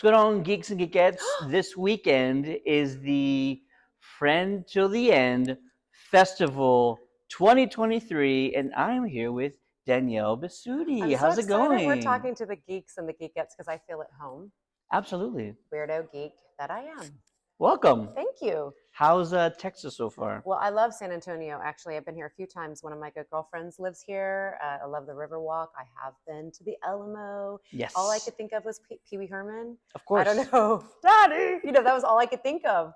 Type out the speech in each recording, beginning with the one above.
What's going on, Geeks and Geekettes? This weekend is the Friend Till the End Festival 2023, and I'm here with Danielle I'm Bisutti. so How's it excited we're going? talking to the geeks and the geekettes because I feel at home. Absolutely. Weirdo geek that I am. Welcome. Thank you. How's Texas so far? Well, I love San Antonio. Actually, I've been here a few times. One of my good girlfriends lives here. I love the Riverwalk. I have been to the Alamo. All I Yes, could think of was Pee Wee Herman. of I course. don't know, Daddy. That was all I could think of.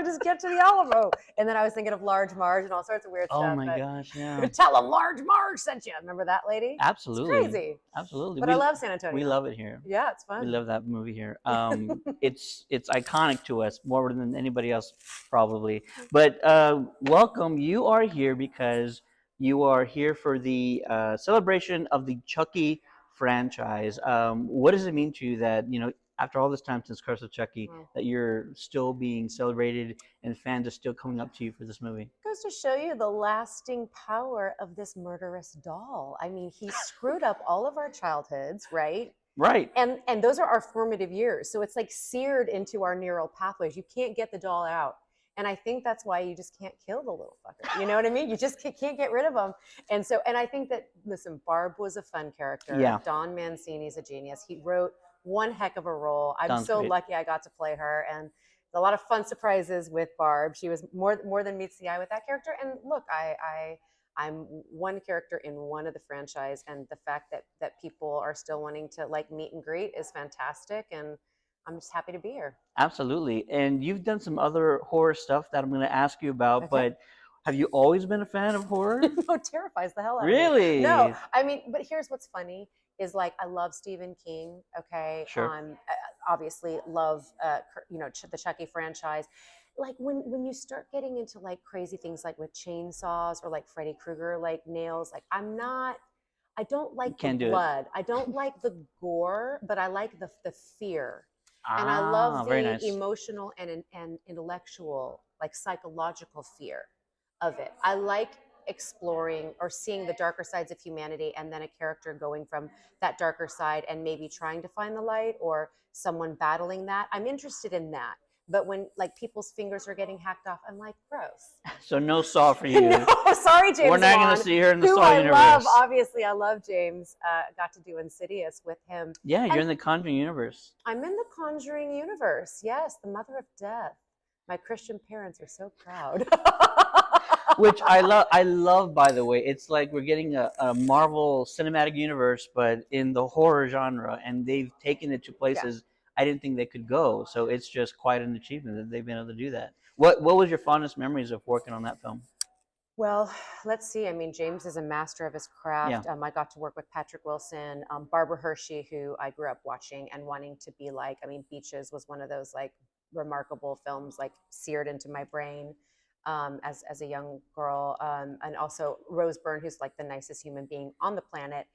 Just get to the Alamo. And then I was thinking of Large Marge and all sorts of weird Oh stuff. my But gosh, yeah. tell them Large Marge sent you. Remember that lady? It's Absolutely. crazy. Absolutely. But I love San We Antonio. love it here. Yeah, it's We fun. love that movie here. It's iconic to us more than anybody else probably. But welcome. You are here because you are here for the celebration of the Chucky franchise. What does it mean to you that after all this time since Curse of Chucky Wow. that you're still being celebrated and fans are still coming up to you for this movie? Goes to show you the lasting power of this murderous doll. I mean, he screwed up all of our childhoods, right? Right. And those are our formative years. So it's like seared into our neural pathways. You can't get the doll out. And I think that's why you just can't kill the little fucker. You know what I mean? You just can't get rid of him. And I think that, listen, Barb was a fun character. Yeah. Don Mancini's a genius. He wrote one heck of a role. I'm Sounds so great. lucky I got to play her. And a lot of fun surprises with Barb. She was more than meets the eye with that character. And look, I'm one character in one of the franchise, and the fact that people are still wanting to like meet and greet is fantastic, and I'm just happy to be here. Absolutely. And you've done some other horror stuff that I'm going to ask you about, Okay. but have you always been a fan of horror? No, it terrifies the hell out of Really? me. No, I mean, but here's what's funny is like I love Stephen King. Okay, Sure. obviously love the Chucky franchise. Like when you start getting into like crazy things like with chainsaws or like Freddy Krueger like nails, like I don't like the Can't do it. blood. I don't like the gore, but I like the fear. And I Ah, love very the nice. emotional and intellectual, like psychological fear of it. I like exploring or seeing the darker sides of humanity and then a character going from that darker side and maybe trying to find the light or someone battling that. I'm interested in that. But when like people's fingers are getting hacked off, I'm like, gross. So no Saw for you. No, sorry, James. We're not going Wan, to see her in the who Saw I universe. love. Obviously, I love James. Got to do Insidious with him. Yeah, you're And in the Conjuring universe. I'm in the Conjuring universe. Yes, the mother of death. My Christian parents are so proud. Which I love. I love, by the way. It's like we're getting a Marvel cinematic universe, but in the horror genre, and they've taken it to places I didn't think they could go. So it's just quite an achievement that they've been able to do that. What was your fondest memories of working on that film? Well, let's see. I mean, James is a master of his craft. Yeah. I got to work with Patrick Wilson, Barbara Hershey, who I grew up watching and wanting to be like. I mean, Beaches was one of those like remarkable films, like seared into my brain as a young girl, and also Rose Byrne, who's like the nicest human being on the planet.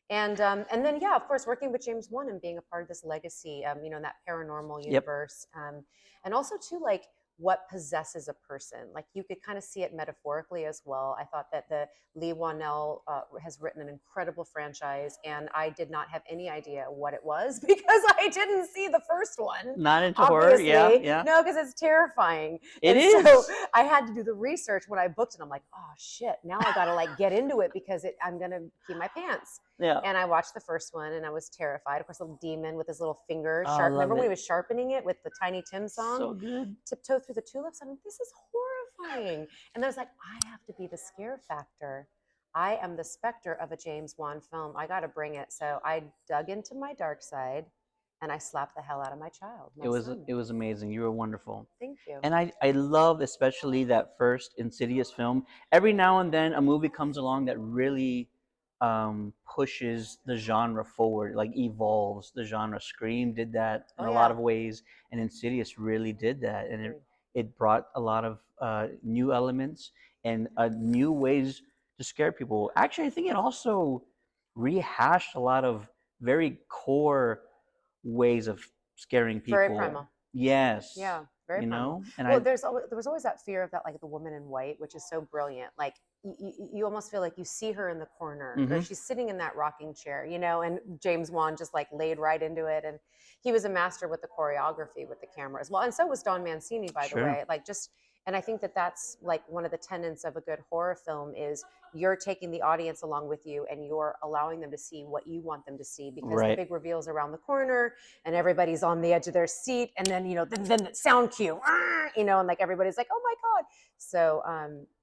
And then yeah, of course, working with James Wan and being a part of this legacy, in that paranormal Yep. universe, and also too like what possesses a person. Like you could kind of see it metaphorically as well. I thought that the Lee Wanell has written an incredible franchise, and I did not have any idea what it was because I didn't see the first one. Not into horror, yeah, yeah. No, because it's terrifying. It and is. So I had to do the research when I booked it. I'm like, oh shit! Now I got to like get into it because I'm gonna pee my pants. Yeah. And I watched the first one and I was terrified. Of course, the little demon with his little finger Oh, sharp. love Remember when he it. was sharpening it with the Tiny Tim song? So good. Tiptoe through the tulips. I'm like, this is horrifying. And I was like, I have to be the scare factor. I am the specter of a James Wan film. I got to bring it. So I dug into my dark side and I slapped the hell out of my child. It was amazing. You were wonderful. Thank you. And I love especially that first Insidious film. Every now and then a movie comes along that really pushes the genre forward, like evolves the genre. Scream did that in a lot of ways, and Insidious really did that, and it brought a lot of new elements and new ways to scare people. Actually, I think it also rehashed a lot of very core ways of scaring people. Very primal. Yes. Yeah. Very primal. And well, there was always that fear of that, like the woman in white, which is so brilliant. Like you almost feel like you see her in the corner, or Mm-hmm. she's sitting in that rocking chair, and James Wan just like laid right into it. And he was a master with the choreography with the camera as well. And so was Don Mancini, by the Sure. way. Like, just, and I think that that's like one of the tenets of a good horror film is you're taking the audience along with you, and you're allowing them to see what you want them to see, because the Right. big reveal's around the corner and everybody's on the edge of their seat. And then, then the sound cue, and like everybody's like, oh my God. So,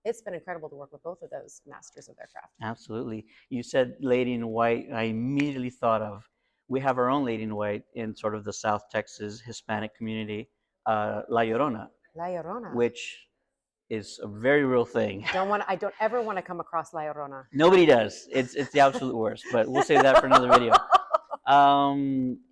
it's been incredible to work with both of those masters of their craft. Absolutely. You said Lady in White. I immediately thought of, we have our own Lady in White in sort of the South Texas Hispanic community, La Llorona, La Llorona. which is a very real thing. I don't ever want to come across La Llorona. Nobody does. It's the absolute worst, but we'll save that for another video.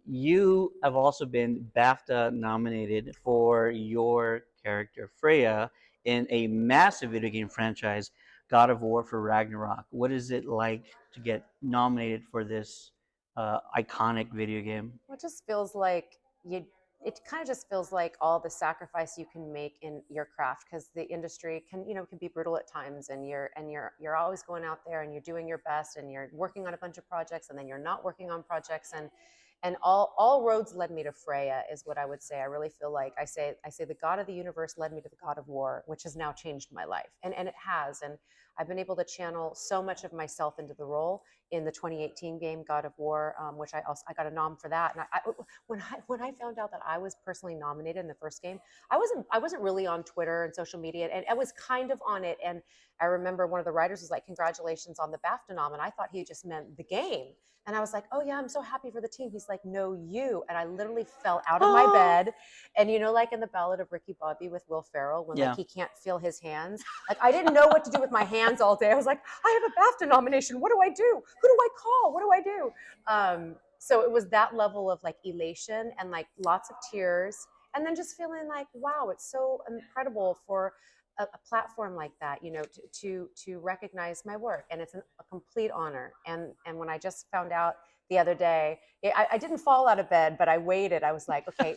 You have also been BAFTA nominated for your character Freya in a massive video game franchise, God of War for Ragnarok. What is it like to get nominated for this iconic video game? It just feels like you. It kind of just feels like all the sacrifice you can make in your craft, because the industry can be brutal at times, and you're always going out there and you're doing your best and you're working on a bunch of projects, and then you're not working on projects, and all roads led me to Freya, is what I would say. I really feel like I say the God of the universe led me to the God of War, which has now changed my life, and it has. And I've been able to channel so much of myself into the role in the 2018 game God of War, which I got a nom for that. And when I found out that I was personally nominated in the first game, I wasn't really on Twitter and social media, and I was kind of on it. And I remember one of the writers was like, "Congratulations on the BAFTA nom," and I thought he just meant the game. And I was like, "Oh yeah, I'm so happy for the team." He's like, "No, you." And I literally fell out of my bed. And like in the Ballad of Ricky Bobby with Will Ferrell, when like Yeah. he can't feel his hands, like I didn't know what to do with my hands all day. I was like, "I have a BAFTA nomination. What do I do? Who do I call? What do I do?" So it was that level of like elation and like lots of tears, and then just feeling like, wow, it's so incredible for a platform like that, to recognize my work, and it's a complete honor. And when I just found out the other day, I didn't fall out of bed, but I waited. I was like, okay,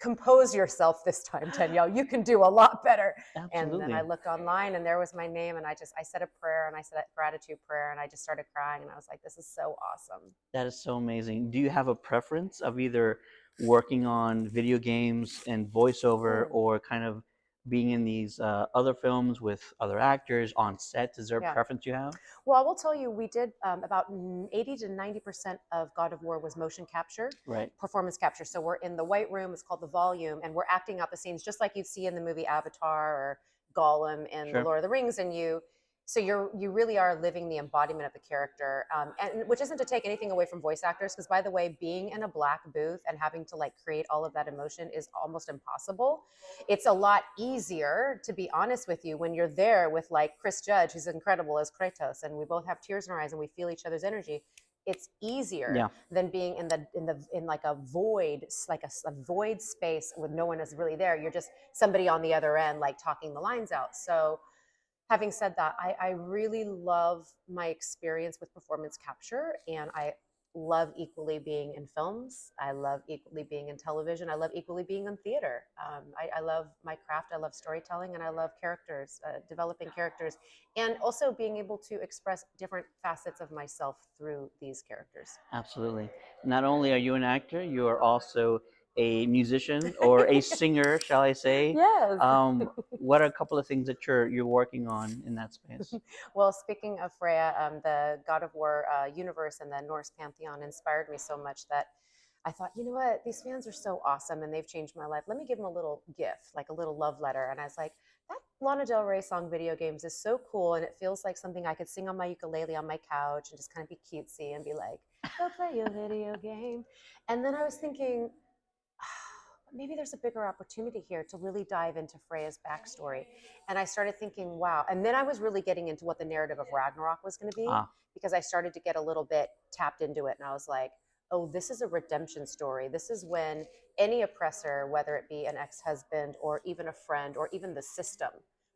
compose yourself this time, Danielle. You can do a lot better. And then I Absolutely. looked online, and there was my name, and I said a prayer, and I said a gratitude prayer, and I just started crying, and I was like, this is so awesome. That is so amazing. Do you have a preference of either working on video games and voiceover, Mm, or kind of being in these other films with other actors on set? Is there a yeah. preference you have? Well, I will tell you, we did about 80 to 90% of God of War was motion capture, Right. performance capture. So we're in the white room, it's called the volume, and we're acting out the scenes just like you'd see in the movie Avatar or Gollum in The Sure. Lord of the Rings. And you really are living the embodiment of the character, and which isn't to take anything away from voice actors, because by the way, being in a black booth and having to like create all of that emotion is almost impossible. It's a lot easier, to be honest with you, when you're there with like Chris Judge, who's incredible as Kratos, and we both have tears in our eyes and we feel each other's energy. It's easier Yeah. than being in like a void, like a void space with no one is really there. You're just somebody on the other end, like talking the lines out. So having said that, I really love my experience with performance capture, and I love equally being in films. I love equally being in television. I love equally being in theater. I love my craft. I love storytelling, and I love characters, developing characters, and also being able to express different facets of myself through these characters. Absolutely. Not only are you an actor, you are also a musician or a singer, shall I say? Yes. What are a couple of things that you're working on in that space? Well, speaking of Freya, the God of War universe and the Norse pantheon inspired me so much that I thought, you know what, these fans are so awesome and they've changed my life. Let me give them a little gift, like a little love letter. And I was like, that Lana Del Rey song Video Games is so cool. And it feels like something I could sing on my ukulele on my couch and just kind of be cutesy and be like, go play your video game. And then I was thinking, maybe there's a bigger opportunity here to really dive into Freya's backstory. And I started thinking, wow. And then I was really getting into what the narrative of Ragnarok was going to be, Ah, because I started to get a little bit tapped into it. And I was like, oh, this is a redemption story. This is when any oppressor, whether it be an ex husband or even a friend or even the system,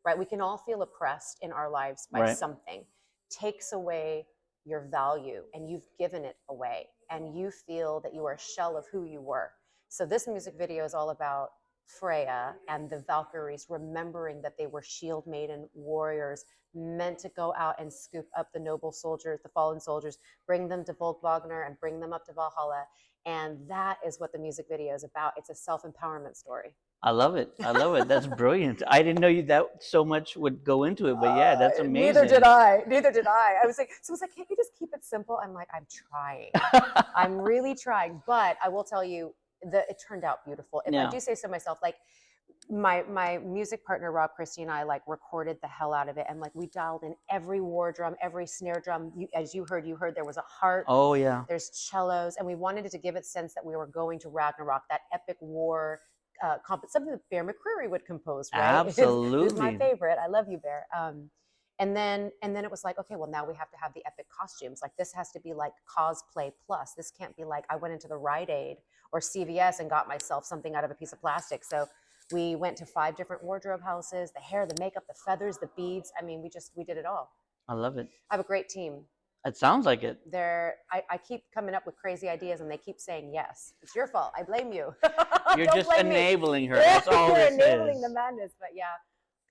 right? We can all feel oppressed in our lives by right. something, takes away your value, and you've given it away. And you feel that you are a shell of who you were. So this music video is all about Freya and the Valkyries, remembering that they were shield maiden warriors meant to go out and scoop up the noble soldiers, the fallen soldiers, bring them to Volkvogner and bring them up to Valhalla. And that is what the music video is about. It's a self-empowerment story. I love it. I love it. That's brilliant. I didn't know you that so much would go into it, but yeah, that's amazing. Neither did I. Neither did I. I was like, so I was like, can't you just keep it simple? I'm like, I'm trying. I'm really trying. But I will tell you that it turned out beautiful. If I do say so myself, like my music partner Rob Christie and I like recorded the hell out of it, and like we dialed in every war drum, every snare drum. As you heard there was a harp. Oh yeah. There's cellos, and we wanted it to give it sense that we were going to Ragnarok, that epic war. Something that Bear McCreary would compose, right? Absolutely. It's my favorite. I love you, Bear. And then it was like, okay, well now we have to have the epic costumes. Like this has to be like cosplay plus. This can't be like I went into the Rite Aid or CVS and got myself something out of a piece of plastic. So we went to 5 different wardrobe houses, the hair, the makeup, the feathers, the beads. I mean, we did it all. I love it. I have a great team. It sounds like it. I keep coming up with crazy ideas and they keep saying yes. It's your fault. I blame you. You're just enabling her. That's all this enabling is. the madness. But yeah,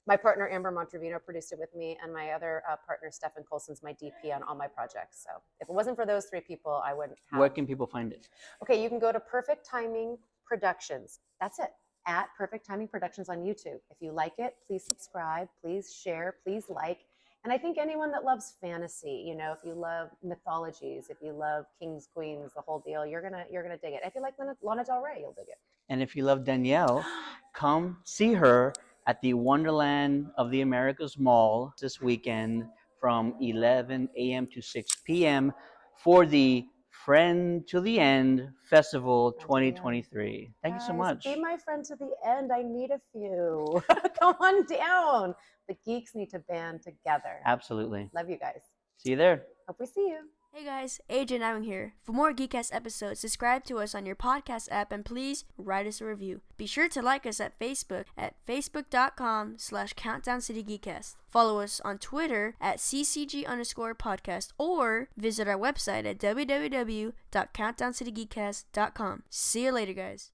my partner Amber Montrevino produced it with me, and my other partner Stefan Colson's my DP on all my projects. So if it wasn't for those 3 people, I wouldn't have. Where can people find it? Okay, you can go to Perfect Timing Productions. That's it. At Perfect Timing Productions on YouTube. If you like it, please subscribe, please share, please like. And I think anyone that loves fantasy, you know, if you love mythologies, if you love kings, queens, the whole deal, you're gonna dig it. If you like Lana Del Rey, you'll dig it. And if you love Danielle, come see her at the Wonderland of the Americas Mall this weekend from 11 a.m. to 6 p.m. for the Friend to the End Festival 2023. Thank you so much. Be my friend to the end. I need a few. Come on down. The geeks need to band together. Absolutely. Love you guys. See you there. Hope we see you. Hey guys, AJ Nowing here. For more Geekcast episodes, subscribe to us on your podcast app and please write us a review. Be sure to like us at Facebook at facebook.com/CountdownCityGeekcast. Follow us on Twitter at ccg_podcast or visit our website at www.countdowncitygeekcast.com. See you later, guys.